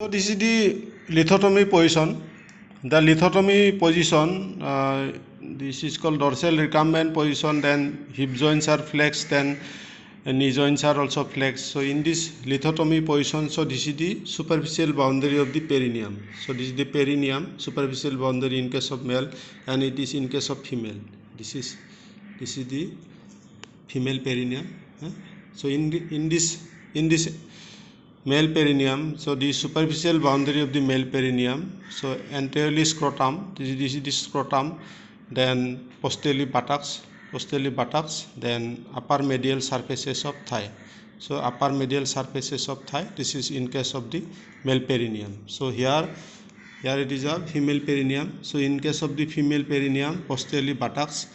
So this is the lithotomy position. The lithotomy position, this is called dorsal recumbent position. Then hip joints are flexed. Then knee joints are also flexed. So in this lithotomy position, so this is the superficial boundary of the perineum. So this is the perineum, superficial boundary in case of male, and it is in case of female. This is the female perineum. So in this male perineum, so the superficial boundary of the male perineum, so anteriorly scrotum, this is the scrotum, then posteriorly buttocks, then upper medial surfaces of thigh. So upper medial surfaces of thigh, this is in case of the male perineum. So here it is a female perineum. So in case of the female perineum, posteriorly buttocks,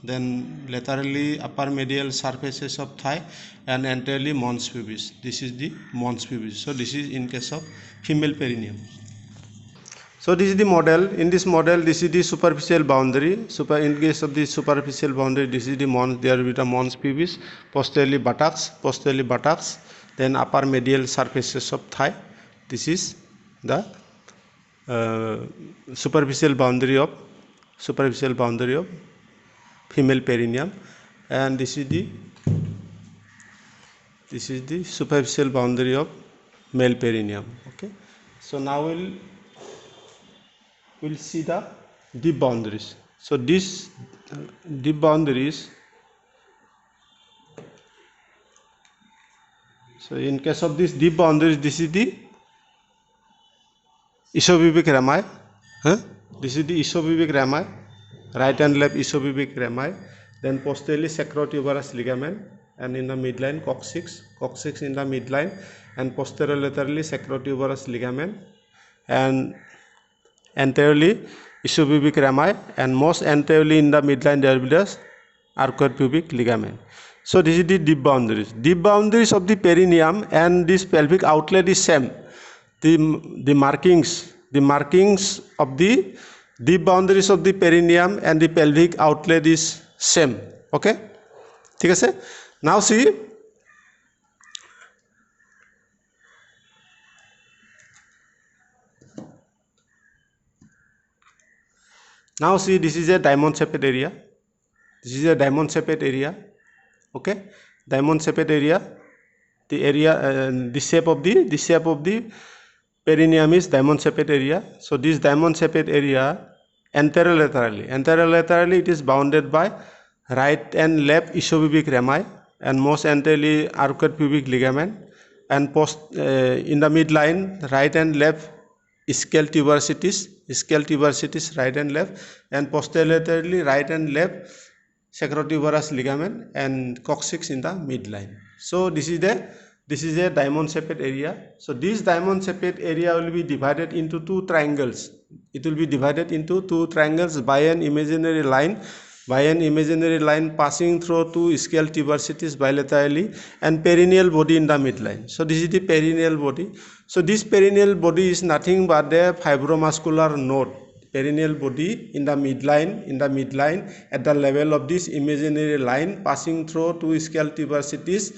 then laterally upper medial surfaces of thigh, and anteriorly mons pubis. This is the mons pubis. So this is in case of female perineum. So this is the model. In this model, this is the superficial boundary. In case of the superficial boundary, this is the mons. There will be the mons pubis, posteriorly buttocks, then upper medial surfaces of thigh. This is the superficial boundary of female perineum, and this is the superficial boundary of male perineum. Okay, so now we'll see the deep boundaries. So these deep boundaries, so in case of these deep boundaries, this is the isopubic rami. This is the isopubic rami, right and left isopubic rami, then posteriorly sacrotuberous ligament, and in the midline coccyx in the midline, and posterolaterally sacrotuberous ligament, and anteriorly isopubic rami, and most anteriorly in the midline there will be the arcuopubic ligament. So this is the deep boundaries. Deep boundaries of the perineum and this pelvic outlet is same. The markings of the deep boundaries of the perineum and the pelvic outlet is same. Okay, ठीक है से. Now see, this is a diamond shaped area. Okay, diamond shaped area. The area, the shape of the perineum is diamond shaped area. So this diamond shaped area, anterolaterally it is bounded by right and left isopubic rami, and most anteriorly arcuopubic ligament, and in the midline right and left ischial tuberosities right and left, and posterolaterally right and left sacrotuberous ligament, and coccyx in the midline. So this is a diamond shaped area. So this diamond shaped area will be divided into two triangles. It will be divided into two triangles by an imaginary line passing through two ischial tuberosities bilaterally, and perineal body in the midline. So this is the perineal body. So this perineal body is nothing but the fibromuscular node. Perineal body in the midline at the level of this imaginary line passing through two ischial tuberosities,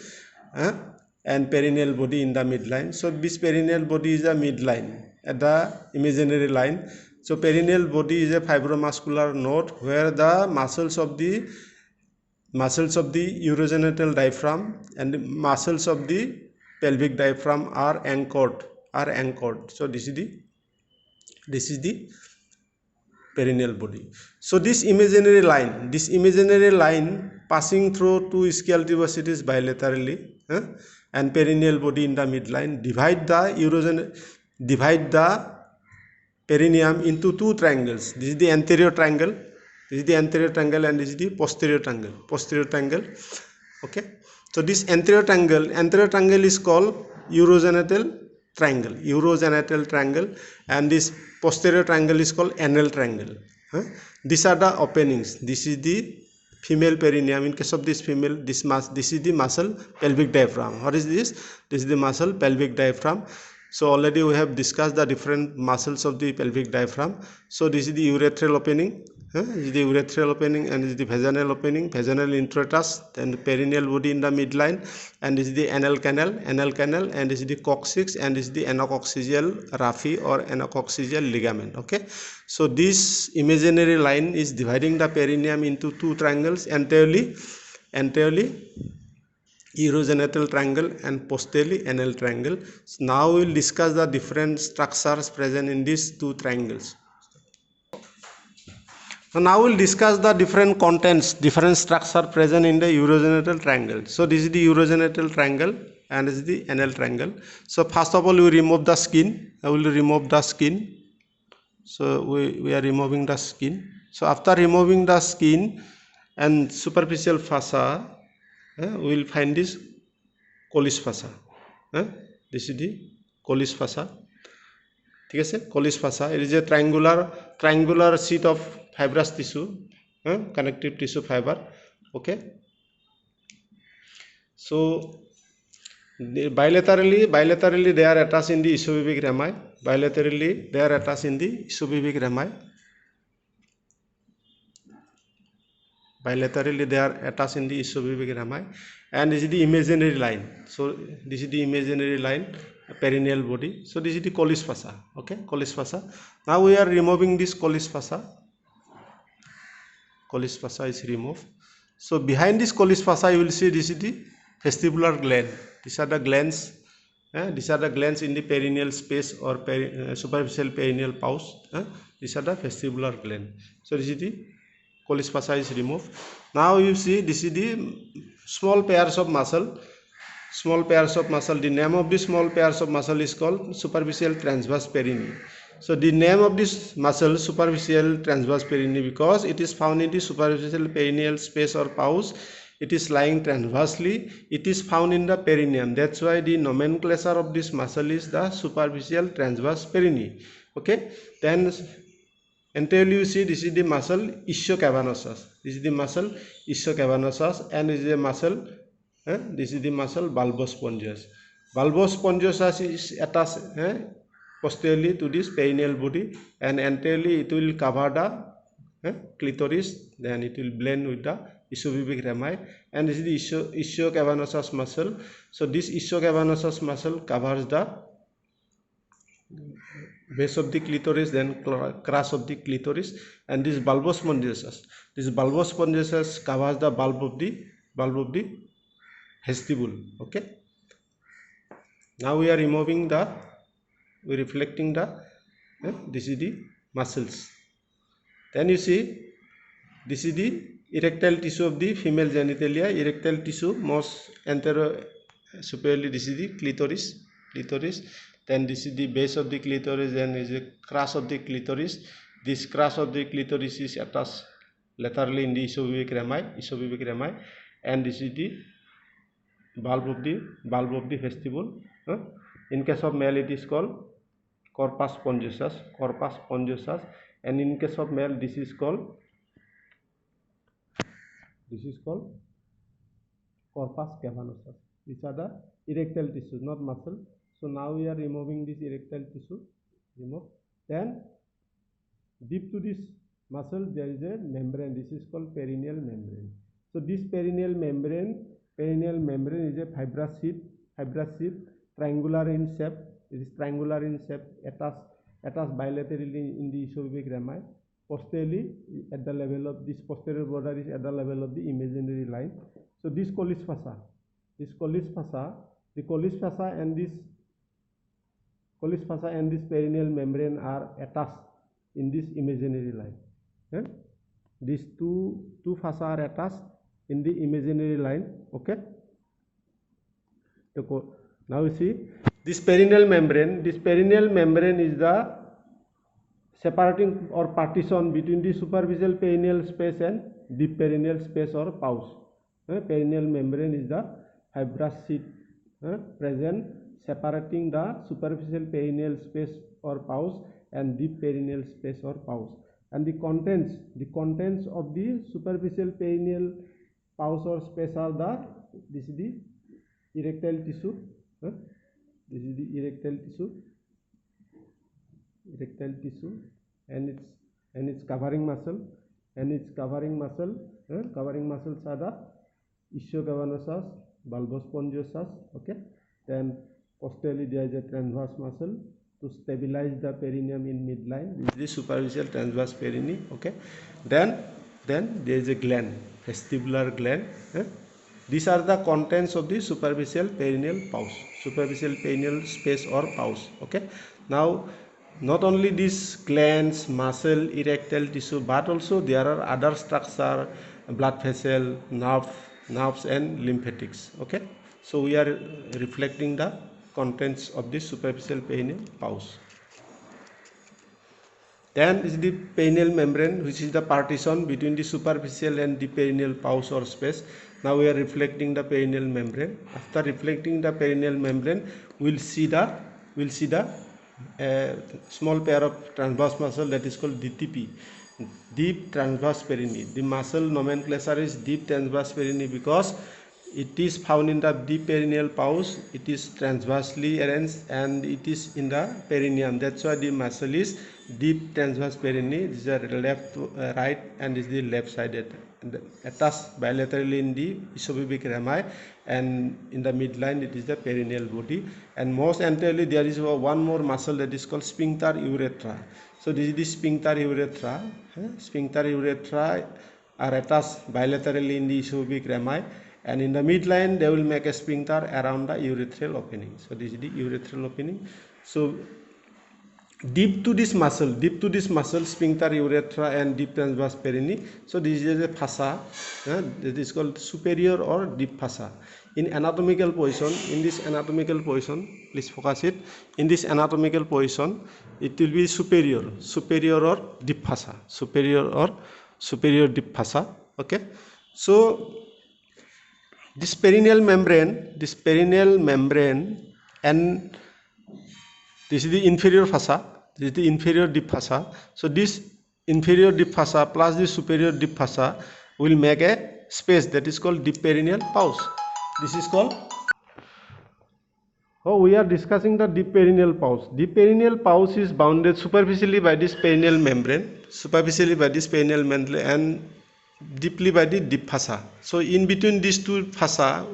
and perineal body in the midline. So this perineal body is a midline at the imaginary line. So perineal body is a fibromuscular node where the muscles of the urogenital diaphragm and the muscles of the pelvic diaphragm are anchored. So this is the perineal body. So this imaginary line passing through two ischial tuberosities bilaterally, and perineal body in the midline divide the perineum into two triangles. This is the anterior triangle, and this is the posterior triangle. Okay, so this anterior triangle is called urogenital triangle, and this posterior triangle is called anal triangle. These are the openings. This is the female perineum. In case of this female, this is the muscle pelvic diaphragm. What is this? This is the muscle pelvic diaphragm. So already we have discussed the different muscles of the pelvic diaphragm. So this is the urethral opening. This is the urethral opening, and this is the vaginal opening, vaginal introitus, then the perineal body in the midline, and this is the anal canal, and this is the coccyx, and this is the anacoccygeal raphe or anacoccygeal ligament. Okay, so this imaginary line is dividing the perineum into two triangles, anteriorly urogenital triangle and posteriorly anal triangle. So now we will discuss the different structures present in these two triangles. So now we will discuss the different contents, different structure present in the urogenital triangle. So this is the urogenital triangle and this is the anal triangle. So first of all, we remove the skin. I will remove the skin. So we are removing the skin. So after removing the skin and superficial fossa, we will find this Colles fossa. This is the Colles fossa. ঠিক আছে, Colles fossa. It is a triangular sheet of fibrous tissue, connective tissue fiber. Okay, so bilaterally they are attached in the isopubic rami. Bilaterally they are attached in the isopubic rami. Bilaterally they are attached in the isopubic rami, and this is the imaginary line. So this is the imaginary line, perineal body. So this is the Colles fossa. Okay, Colles fossa. Now we are removing this Colles fossa. Colles fossa is removed. So behind this Colles fossa you will see this is the vestibular gland. These are the glands. These are the glands in the perineal space or superficial perineal pouch. These are the vestibular gland. So this is the Colles fossa is removed. Now you see this is the small pairs of muscle. The name of the small pairs of muscle is called superficial transverse perineum. So the name of this muscle superficial transverse perineum because it is found in the superficial perineal space or pouch. It is lying transversely. It is found in the perineum. That's why the nomenclature of this muscle is the superficial transverse perineum. Okay, then anteriorly you see this is the muscle ischiocavanosus. This is the muscle ischiocavanosus, and this is the muscle bulbospongius. Bulbospongius is attached posteriorly to this perineal body, and anteriorly it will cover the clitoris, then it will blend with the isopubic rami, and this is the ischiocavanosus muscle. So this ischiocavanosus muscle covers the base of the clitoris, then crus of the clitoris, and this bulbospongius covers the bulb of the vestibule. Okay, now we are removing reflecting the this is the muscles. Then you see this is the erectile tissue of the female genitalia. Erectile tissue most superiorly this is the clitoris. Then this is the base of the clitoris, and is a crus of the clitoris. This crus of the clitoris is attached laterally in the isopubic rami, and this is the bulb of the vestibule. In case of male it is called corpus spongiosus, and in case of male this is called corpus cavernosus. These are the erectile tissues, not muscle. So now we are removing this erectile tissue. Then deep to this muscle there is a membrane. This is called perineal membrane. So this perineal membrane is a fibrous sheath, triangular in shape. It is triangular in shape, attached bilaterally in the isopubic rami. Posteriorly at the level of this posterior border is at the level of the imaginary line. So this Colles fossa, the Colles fossa and this perineal membrane are attached in this imaginary line. These two fossa are attached in the imaginary line. Okay, now you see this perineal membrane is the separating or partition between the superficial perineal space and deep perineal space or pouch. Perineal membrane is the fibrous sheath present separating the superficial perineal space or pouch and deep perineal space or pouch. And the contents of the superficial perineal pouch or space are this is the erectile tissue. This is the erectile tissue and its covering muscle, and its covering muscles are the ischiogavanosus, bulbous spongiossus. Okay, then posteriorly there is a transverse muscle to stabilize the perineum in midline. This is the superficial transverse perineum. Okay, then there is a gland, vestibular gland. These are the contents of the superficial perineal pouch, superficial perineal space or pouch. Okay, now not only these glands, muscle, erectile tissue, but also there are other structure, blood vessel, nerves and lymphatics. Okay, so we are reflecting the contents of this superficial perineal pouch. Then is the perineal membrane, which is the partition between the superficial and the perineal pouch or space. Now we are reflecting the perineal membrane. After reflecting the perineal membrane, we'll see the small pair of transverse muscle that is called DTP, deep transverse perineum. The muscle nomenclature is deep transverse perineum because it is found in the deep perineal pouch. It is transversely arranged and it is in the perineum. That's why the muscle is deep transverse perineum. This is the left, right, and this is the left sided, attached bilaterally in the isopubic rami, and in the midline it is the perineal body. And most anteriorly there is one more muscle that is called sphincter urethra. So this is the sphincter urethra. Sphincter urethra are attached bilaterally in the isopubic rami, and in the midline they will make a sphincter around the urethral opening. So this is the urethral opening. So deep to this muscle, sphincter urethra and deep transverse perineum. So this is a fossa that is called superior or deep fossa. In anatomical position, please focus it. In this anatomical position, it will be superior or deep fossa, superior deep fossa. Okay, so this perineal membrane, and this is the inferior fossa, this is the inferior deep fossa. So this inferior deep fossa plus the superior deep fossa will make a space that is called deep perineal pouch. This is called, we are discussing the deep perineal pouch. Deep perineal pouch is bounded superficially by this perineal membrane, and deeply by the deep fossa. So in between these two deep fossa,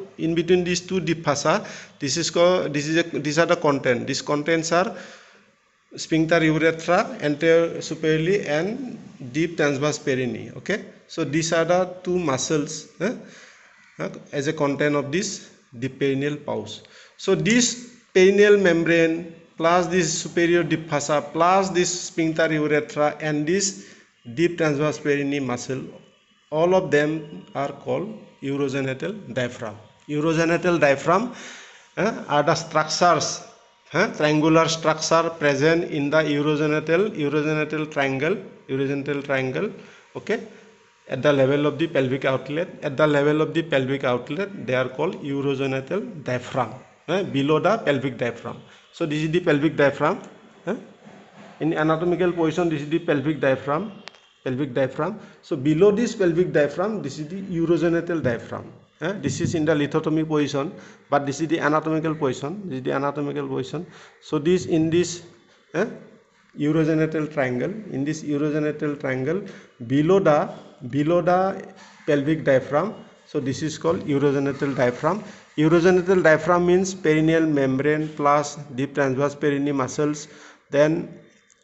these are the content. These contents are sphincter urethra anterior superiorly and deep transverse perineum. Okay, so these are the two muscles as a content of this deep perineal pouch. So this perineal membrane plus this superior deep fossa plus this sphincter urethra and this deep transverse perineum muscle, all of them are called urogenital diaphragm. Urogenital diaphragm are the structures, triangular structure present in the urogenital triangle. Okay, at the level of the pelvic outlet. They are called urogenital diaphragm. Below the pelvic diaphragm. So this is the pelvic diaphragm. In anatomical position, this is the pelvic diaphragm. So below this pelvic diaphragm, this is the urogenital diaphragm. This is in the lithotomy position, but this is the anatomical position. So this in this urogenital triangle. Below the pelvic diaphragm. So this is called urogenital diaphragm. Urogenital diaphragm means perineal membrane plus deep transverse perineum muscles, then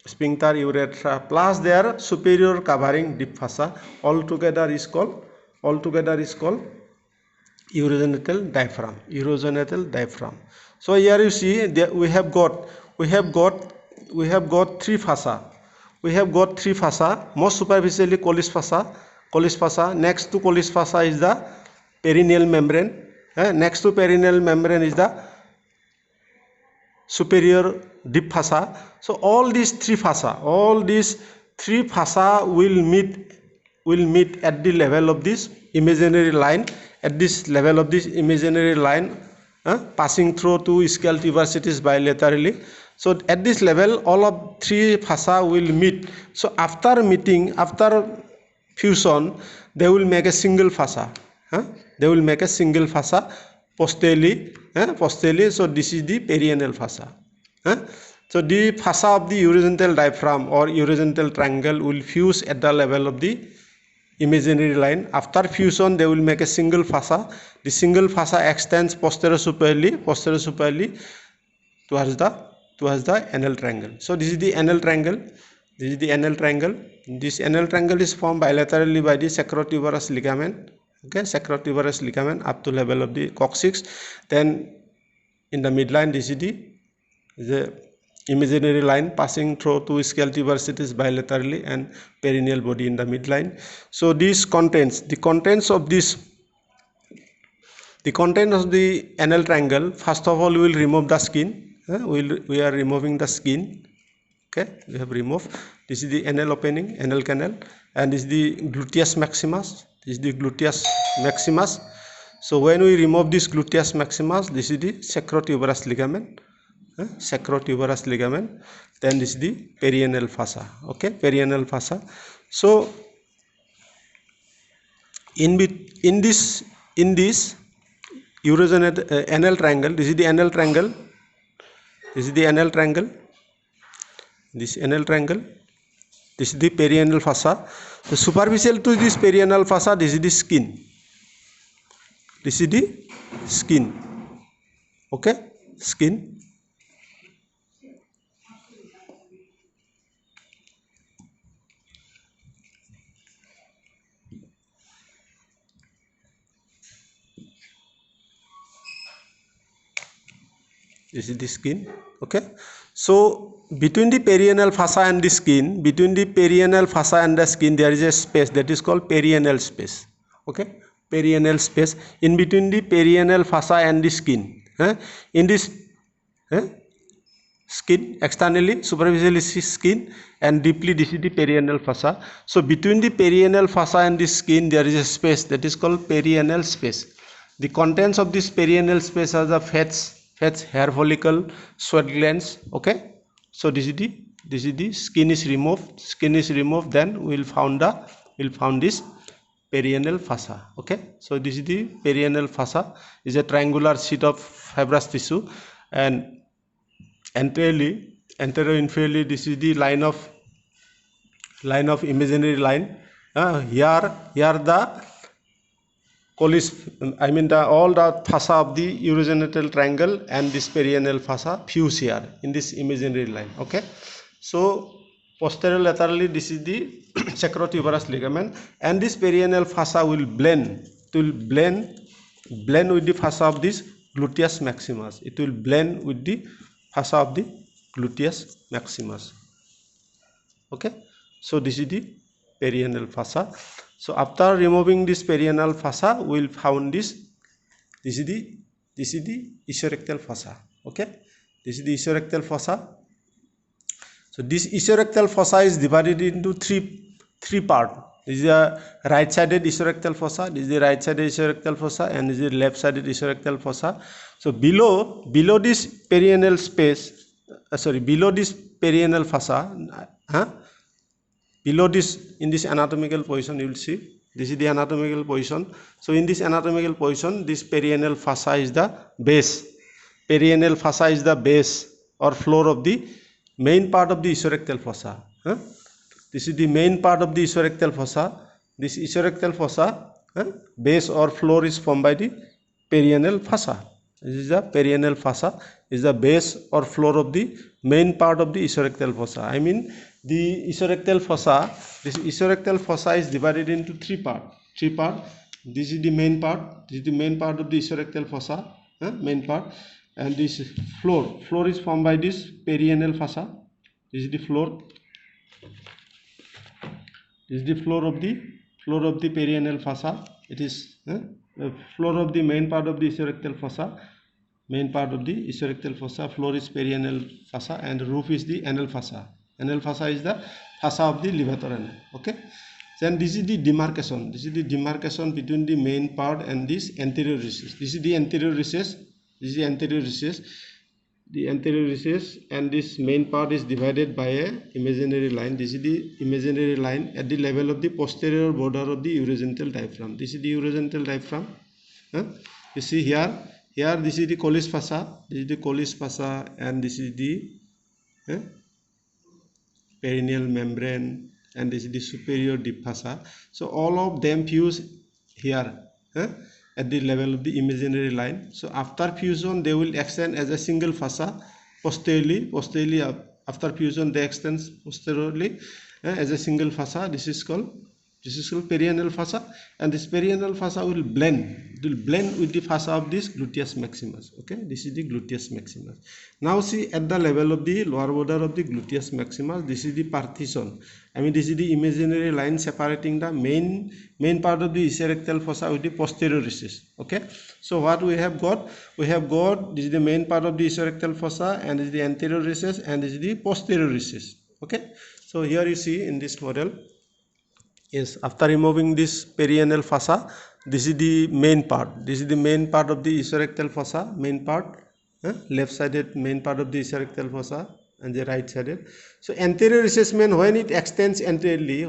sphincter urethra plus their superior covering deep fossa. Altogether is called urogenital diaphragm. So here you see that we have got three fossa. Most superficially Colles fossa. Next to Colles fossa is the perineal membrane. Next to perineal membrane is the superior deep fossa. So all these three fossa will meet at the level of this imaginary line. Passing through two ischial tuberosities bilaterally. So at this level, all of three fossa will meet. So after fusion, they will make a single fossa. Posteriorly. So this is the perianal fossa. So the fossa of the urogenital diaphragm or urogenital triangle will fuse at the level of the imaginary line. After fusion, they will make a single fossa. The single fossa extends posterior superiorly towards the anal triangle. So this is the anal triangle. This is the anal triangle. This anal triangle is formed bilaterally by the sacrotuberous ligament. Okay, sacrotuberous ligament up to level of the coccyx. Then in the midline, this is the imaginary line passing through two scale tuberosities bilaterally and perineal body in the midline. So this contains the contents of the anal triangle. First of all, we will remove the skin. We are removing the skin. Okay, we have removed. This is the anal opening, anal canal, and this is the gluteus maximus. This is the gluteus maximus. So when we remove this gluteus maximus, this is the sacrotuberous ligament. Sacrotuberous ligament. Then this is the perianal fossa. Okay, perianal fossa. So in this urogenite anal triangle, this is the anal triangle. This is the anal triangle. This anal triangle. This is the perianal fossa. So superficial to this perianal fossa, this is the skin. This is the skin. Okay, skin. This is the skin. Okay, so between the perianal fossa and the skin, there is a space that is called perianal space. Okay, perianal space in between the perianal fossa and the skin. In this skin, externally, superficially skin, and deeply this is the perianal fossa. So between the perianal fossa and the skin, there is a space that is called perianal space. The contents of this perianal space are the fats, hair follicle, sweat glands. Okay, so this is the skin is removed. Then we'll found this perianal fossa. Okay, so this is the perianal fossa. Is a triangular sheet of fibrous tissue, and anteroinferiorly this is the line of imaginary line. Here the all the fossa of the urogenital triangle and this perianal fossa fuse here in this imaginary line. Okay, so posterior laterally this is the sacrotuberous ligament, and this perianal fossa will blend with the fossa of this gluteus maximus. It will blend with the fossa of the gluteus maximus. Okay, so this is the perianal fossa. So after removing this perianal fossa, we will found this is the ischiorectal fossa. Okay, this is the ischiorectal fossa. So this ischiorectal fossa is divided into three parts. This is the right-sided ischiorectal fossa, this is the right-sided ischiorectal fossa, and this is the left-sided ischiorectal fossa. So below this perianal space, below this perianal fossa, below this, in this anatomical position, you will see this is the anatomical position. So in this anatomical position, this perianal fossa is the base. Perianal fossa is the base or floor of the main part of the ischiorectal fossa. This is the main part of the ischiorectal fossa. This ischiorectal fossa base or floor is formed by the perianal fossa. This is the perianal fossa, is the base or floor of the main part of the ischiorectal fossa. I mean the ischiorectal fossa. This ischiorectal fossa is divided into three parts. This is the main part. This is the main part of the ischiorectal fossa. Main part, and this floor. Floor is formed by this perianal fossa. This is the floor. This is the floor of the perianal fossa. It is the floor of the main part of the ischiorectal fossa. Main part of the ischiorectal fossa. Floor is perianal fossa, and roof is the anal fossa. Anal fossa is the fossa of the levator anal. Okay. Then this is the demarcation. This is the demarcation between the main part and this anterior recess. This is the anterior recess. This is the anterior recess. The anterior recess, and this main part is divided by a imaginary line. This is the imaginary line at the level of the posterior border of the urogenital diaphragm. This is the urogenital diaphragm. You see here this is the collis fossa. This is the collis fossa, and this is the perineal membrane, and this is the superior deep fossa. So all of them fuse here at the level of the imaginary line. So after fusion they will extend as a single fossa posteriorly. After fusion they extend posteriorly as a single fossa. This is called perianal fossa, and this perianal fossa will blend with the fossa of this gluteus maximus. Okay, this is the gluteus maximus. Now see, at the level of the lower border of the gluteus maximus, this is the partition. I mean, this is the imaginary line separating the main part of the ischiorectal fossa with the posterior recess. Okay, so what we have got? We have got this is the main part of the ischiorectal fossa, and this is the anterior recess, and this is the posterior recess. Okay, so here you see in this model. Yes, after removing this perianal fossa, this is the main part. This is the main part of the ischiorectal fossa, main part, left sided main part of the ischiorectal fossa, and the right sided. So anterior recess means when it extends anteriorly,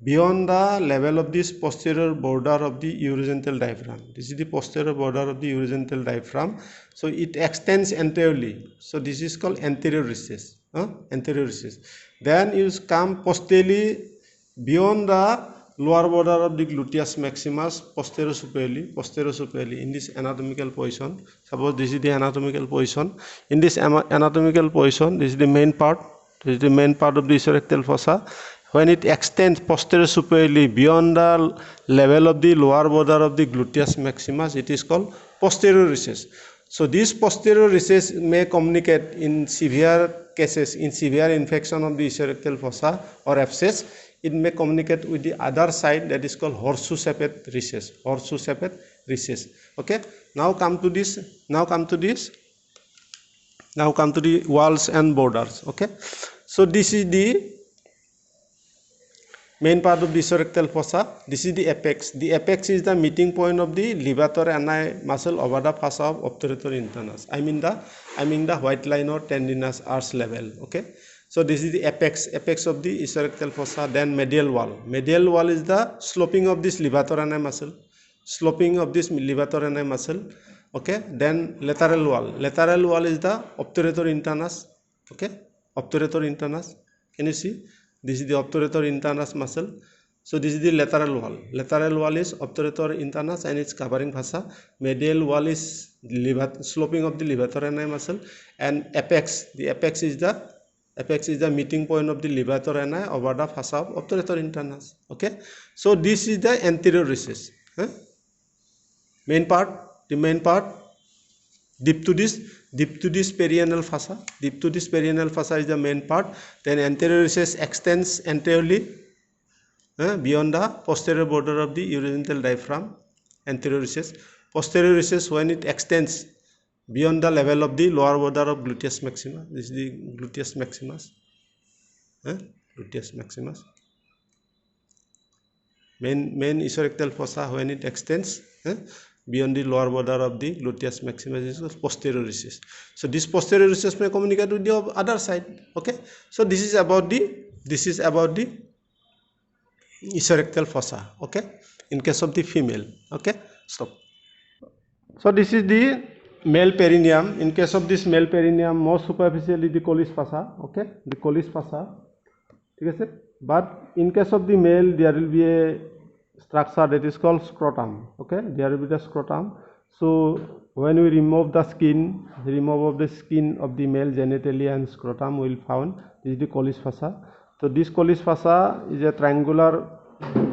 beyond the level of this posterior border of the urogenital diaphragm. This is the posterior border of the urogenital diaphragm. So it extends anteriorly. So this is called anterior recess. Anterior recess. Then you come posteriorly beyond the lower border of the gluteus maximus, posterior superiorly in this anatomical position. Suppose this is the anatomical position. In this anatomical position, this is the main part. This is the main part of the ischiorectal fossa. When it extends posterior superiorly beyond the level of the lower border of the gluteus maximus, it is called posterior recess. So this posterior recess may communicate in severe cases, in severe infection of the ischiorectal fossa or abscess. It may communicate with the other side, that is called horseshoe-shaped recess. Okay. Now come to the walls and borders. Okay. So this is the main part of the ischiorectal fossa. This is the apex. The apex is the meeting point of the levator ani muscle over the fossa of obturator internus. I mean the white line or tendinous arch level. Okay. So this is the apex of the ischiorectal fossa. Then medial wall. Medial wall is the sloping of this levator ani muscle. Okay. Then lateral wall. Lateral wall is the obturator internus. Okay. Obturator internus. Can you see? This is the obturator internus muscle. So this is the lateral wall. Lateral wall is obturator internus and it's covering fossa. Medial wall is sloping of the levator ani muscle, and apex. The apex is the meeting point of the levator ani over the fossa of obturator internus. Okay. So this is the anterior recess. The main part. Deep to this perianal fossa. Deep to this perianal fossa is the main part. Then anterior recess extends anteriorly beyond the posterior border of the urogenital diaphragm. Anterior recess. Posterior recess when it extends beyond the level of the lower border of gluteus maximus. This is the gluteus maximus. Gluteus maximus. Main ischiorectal fossa when it extends beyond the lower border of the gluteus maximus is posterior recess. So this posterior recess may communicate with the other side. Okay. So this is about the ischiorectal fossa. Okay. In case of the female. Okay. Stop. So this is the male perineum. In case of this male perineum, most superficially the collis fossa. Okay. The collis fossa. Okay. But in case of the male, there will be a structure that is called scrotum. Okay, there will be the scrotum. So when we remove the skin of the male genitalia and scrotum, we will find this is the collis fossa. So this collis fossa is a triangular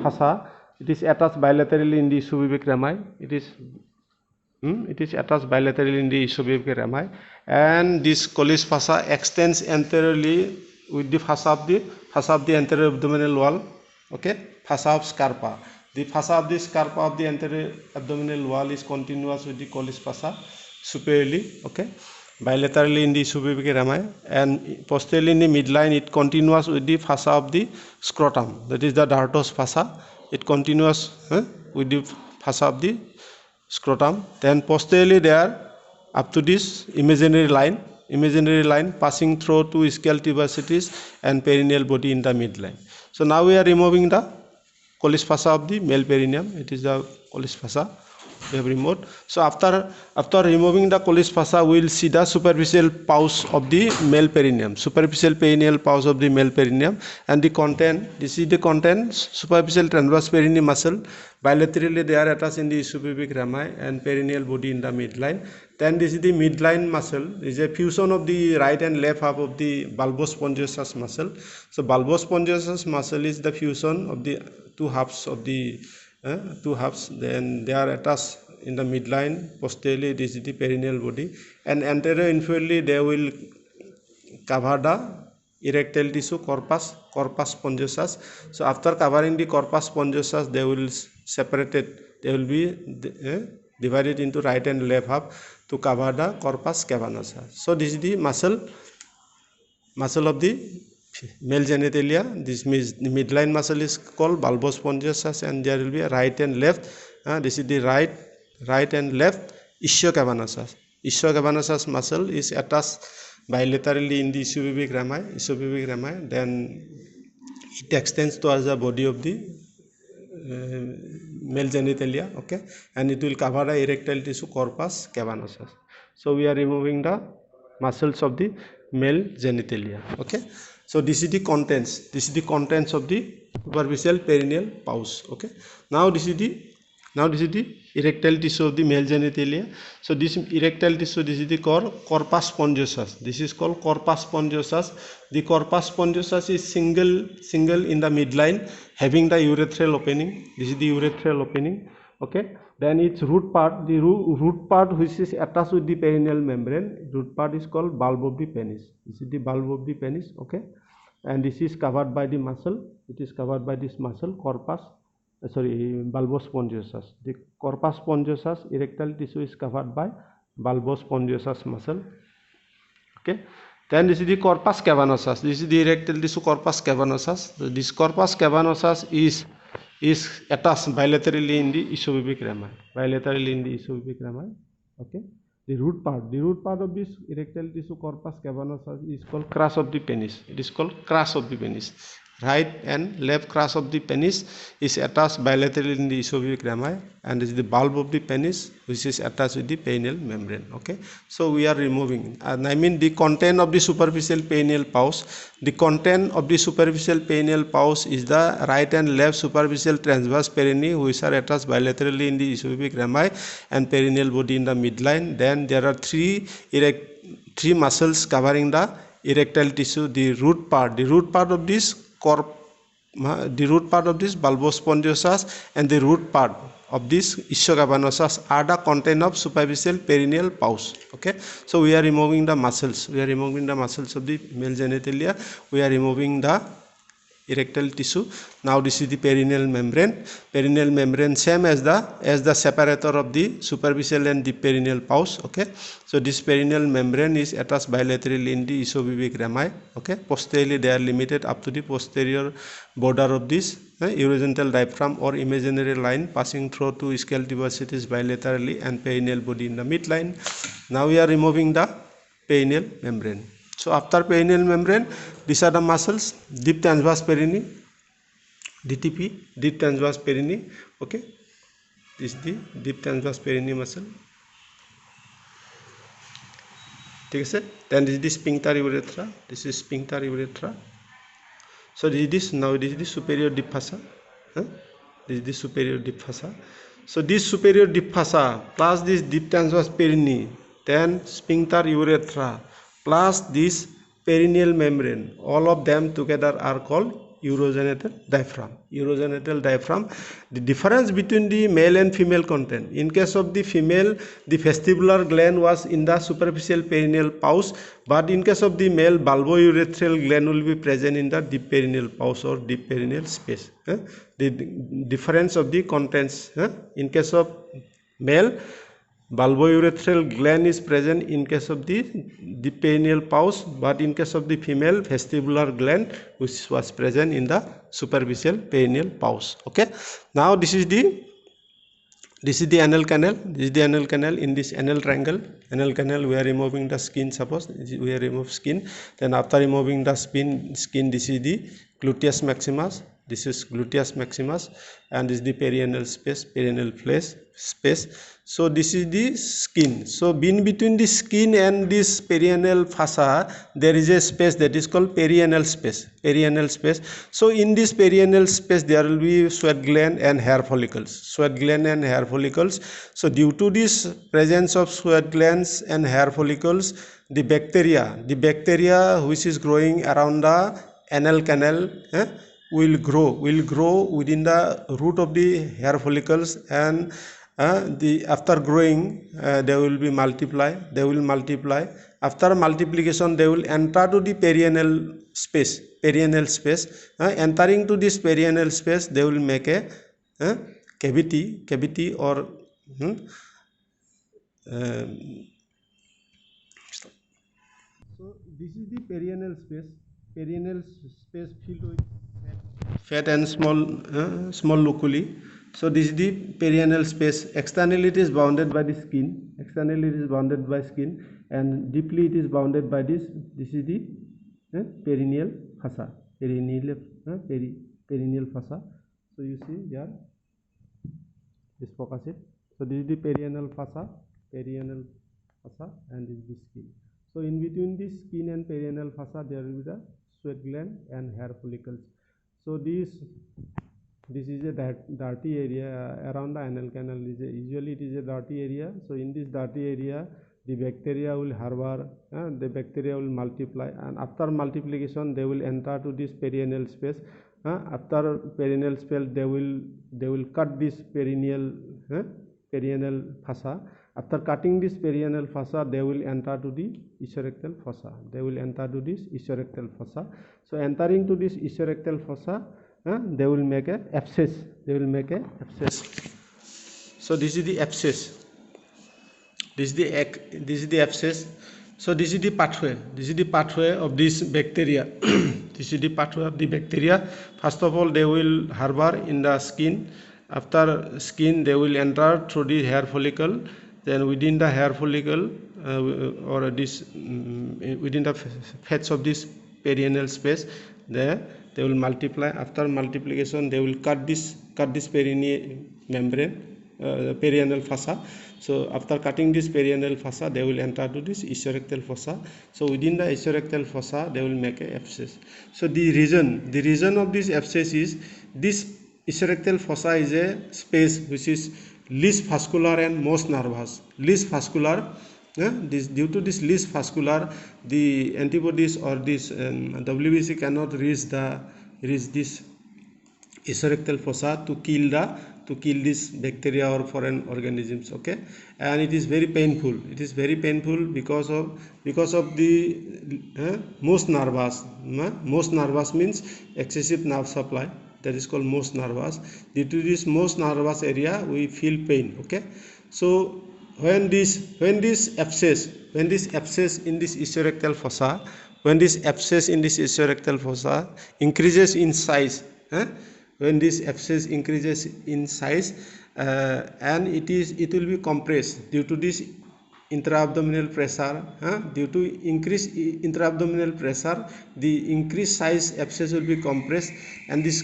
fossa. It is attached bilaterally in the ischiopubic rami. It is attached bilaterally in the ischiopubic rami, and this collis fossa extends anteriorly with the fossa of the anterior abdominal wall. Okay, fossa of Scarpa. The fossa of the Scarpa of the anterior abdominal wall is continuous with the collis fossa superiorly. Okay, bilaterally in the ischiopubic rami, and posteriorly in the midline it continuous with the fossa of the scrotum. That is the dartos fossa. It continuous with the fossa of the scrotum. Then posteriorly there up to this imaginary line passing through two ischial tuberosities and perineal body in the midline. So now we are removing the collis fossa of the male perineum. It is the collis fossa. we have removed. So after removing the Colles fascia, we will see the superficial pouch of the male perineum, superficial perineal pouch of the male perineum, and the content. This is the content: superficial transverse perineal muscle. Bilaterally, they are attached in the ischiopubic rami and perineal body in the midline. Then this is the midline muscle. This is a fusion of the right and left half of the bulbous spongiosus muscle. So bulbous spongiosus muscle is the fusion of the two halves of the then they are attached in the midline. Posteriorly, this is the perineal body, and anterior inferiorly they will cover the erectile tissue corpus spongiosus. So after covering the corpus spongiosus, they will they will be divided into right and left half to cover the corpus cavernosa. So this is the muscle of the male genitalia. This means the midline muscle is called bulbous spongiosus, and there will be a right and left. This is the right and left ischiocavernosus. Ischiocavernosus muscle is attached bilaterally in the ischiopubic rami. Then it extends towards the body of the male genitalia, okay, and it will cover the erectile tissue corpus cavernosus. So we are removing the muscles of the male genitalia, okay. So this is the contents of the superficial perineal pouch, okay. Now this is the erectile tissue of the male genitalia. So this erectile tissue, this is the corpus spongiosus. This is called corpus spongiosus. The corpus spongiosus is single in the midline, having the urethral opening. This is the urethral opening, okay. Then its root part, the root part which is attached with the perineal membrane, root part is called bulb of the penis. This is the bulb of the penis, okay. And this is covered by the muscle. It is covered by this muscle, bulbous spongiosus. The corpus spongiosus erectile tissue is covered by bulbous spongiosus muscle, okay. Then this is the corpus cavernosus. This is the erectile tissue corpus cavernosus. So this corpus cavernosus is attached bilaterally in the ischiopubic rami. Okay. The root part of this erectile tissue corpus cavernosus is called crus of the penis. It is called crus of the penis. Right and left crus of the penis is attached bilaterally in the ischiopubic rami, and this is the bulb of the penis which is attached with the perineal membrane, okay. So we are removing, and I mean the content of the superficial perineal pouch. The content of the superficial perineal pouch is the right and left superficial transverse perineum which are attached bilaterally in the ischiopubic rami and perineal body in the midline. Then there are three muscles covering the erectile tissue. The root part of this bulbous spongiosus and the root part of this ischiocavernosus are the content of superficial perineal pouch, okay. So we are removing the muscles. We are removing the muscles of the male genitalia. We are removing the erectile tissue. Now this is the perineal membrane, same as the separator of the superficial and deep perineal pouch, okay. So this perineal membrane is attached bilaterally in the ischiopubic rami, okay. Posteriorly they are limited up to the posterior border of this urogenital diaphragm or imaginary line passing through two ischial tuberosities bilaterally and perineal body in the midline. Now we are removing the perineal membrane. So after perineal membrane, these are the muscles: deep transverse perineum, DTP, deep transverse perineum, okay. This is the deep transverse perineum muscle. Okay, sir. Then this is the sphincter urethra. This is sphincter urethra. So this is the superior deep fossa. This is the superior deep fossa. So this superior deep fossa plus this deep transverse perineum, then sphincter urethra plus this perineal membrane, all of them together are called urogenital diaphragm. The difference between the male and female content: in case of the female, the vestibular gland was in the superficial perineal pouch, but in case of the male, bulbourethral gland will be present in the deep perineal pouch or deep perineal space. The difference of the contents: in case of male, bulbourethral gland is present in case of the perineal pouch, but in case of the female, vestibular gland which was present in the superficial perineal pouch, okay. Now this is the anal canal. This is the anal canal. In this anal canal we are removing the skin. Suppose we are remove skin, then after removing the skin, this is the gluteus maximus. This is gluteus maximus, and this is the perianal space, perianal space. So this is the skin. So in between the skin and this perianal fossa, there is a space that is called perianal space. Perianal space. So in this perianal space, there will be sweat gland and hair follicles. Sweat gland and hair follicles. So due to this presence of sweat glands and hair follicles, the bacteria which is growing around the anal canal will grow within the root of the hair follicles, and after growing they will multiply. After multiplication, they will enter to the perianal space. Entering to this perianal space, they will make a cavity or so this is the perianal space filled with fat and small loculi. So this is the perianal space. Externally it is bounded by the skin. And deeply it is bounded by this. This is the perineal fossa. Perineal fossa. So you see there. Just focus it. So this is the perianal fossa, and this is the skin. So in between the skin and perianal fossa, there will be the sweat gland and hair follicles. So this is a dirty area around the anal canal. Usually it is a dirty area. So in this dirty area, the bacteria will harbor, the bacteria will multiply, and after multiplication they will enter to this perianal space. After perianal space, they will cut this perineal fossa. After cutting this perianal fossa, they will enter to the ischiorectal fossa. So entering to this ischiorectal fossa, they will make a abscess. So this is the abscess. This is the abscess. So this is the pathway. Of this bacteria. This is the pathway of the bacteria. First of all, they will harbor in the skin. After skin, they will enter through the hair follicle. Then within the hair follicle within the fats of this perianal space, they will multiply. After multiplication, they will cut this perineal membrane, perianal fossa. So after cutting this perianal fossa, they will enter to this ischiorectal fossa. So within the ischiorectal fossa, they will make an abscess. So the reason of this abscess is this ischiorectal fossa is a space which is least vascular and most nervous. Least vascular. Due to this least vascular, the antibodies or this WBC cannot reach this ischiorectal fossa to kill this bacteria or foreign organisms. Okay, and it is very painful. Because of the most nervous. Most nervous means excessive nerve supply. That is called most nervous. Due to this most nervous area, we feel pain. Okay, so when this abscess in this ischiorectal fossa, increases in size, when this abscess increases in size, and it will be compressed due to this intra-abdominal pressure. Due to increased intra-abdominal pressure, the increased size abscess will be compressed, and this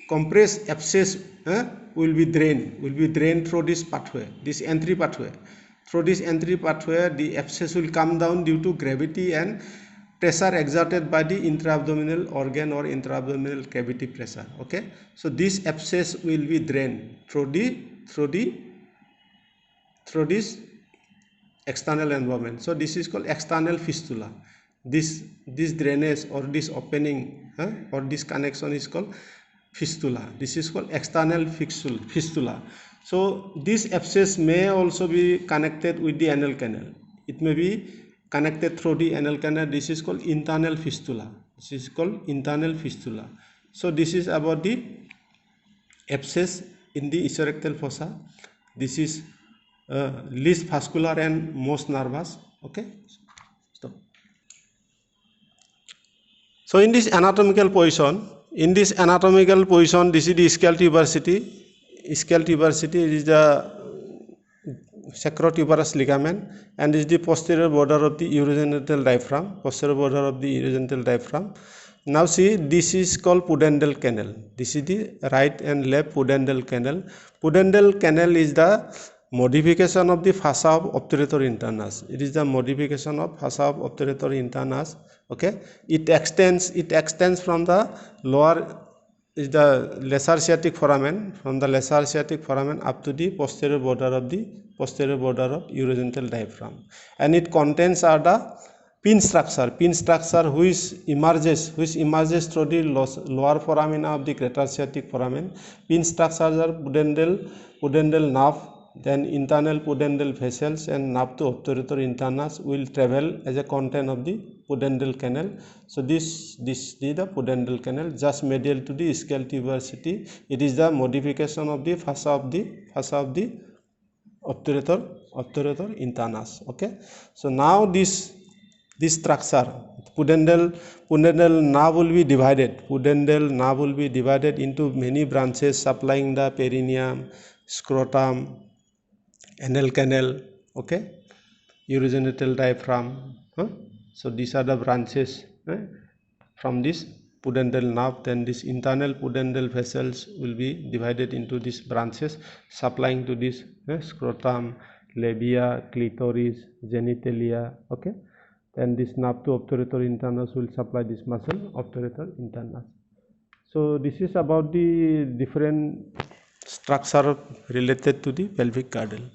compressed abscess will be drained through this pathway, this entry pathway. Through this entry pathway, the abscess will come down due to gravity and pressure exerted by the intra-abdominal organ or intra-abdominal cavity pressure. Okay, so this abscess will be drained through this external environment. So this is called external fistula. This drainage or this opening or this connection is called fistula. This is called external fistula. So this abscess may also be connected with the anal canal. It may be connected through the anal canal. This is called internal fistula. So this is about the abscess in the ischiorectal fossa. This is least vascular and most nervous. Okay, stop. So in this anatomical position, this is the ischial tuberosity. Ischial tuberosity is the sacrotuberous ligament, and this is the posterior border of the urogenital diaphragm. Now see, this is called pudendal canal. This is the right and left pudendal canal. Pudendal canal is the modification of the fossa of obturator internus. It is the modification of fossa of obturator internus. Okay, it extends from the lower is the lesser sciatic foramen, from the lesser sciatic foramen up to the posterior border of urogenital diaphragm, and it contains are the pin structure which emerges through the lower foramina of the greater sciatic foramen. Pin structures are pudendal nerve, then internal pudendal vessels, and nerve to obturator internus will travel as a content of the pudendal canal. So this is the pudendal canal just medial to the ischial tuberosity. It is the modification of the fossa of the obturator internus. Okay, so now this structure pudendal nerve will be divided. Pudendal nerve will be divided into many branches supplying the perineum, scrotum, anal canal, okay, urogenital diaphragm. So these are the branches from this pudendal nerve. Then this internal pudendal vessels will be divided into these branches supplying to this scrotum, labia, clitoris, genitalia. Okay, then this nerve to obturator internus will supply this muscle obturator internus. So this is about the different structure related to the pelvic girdle.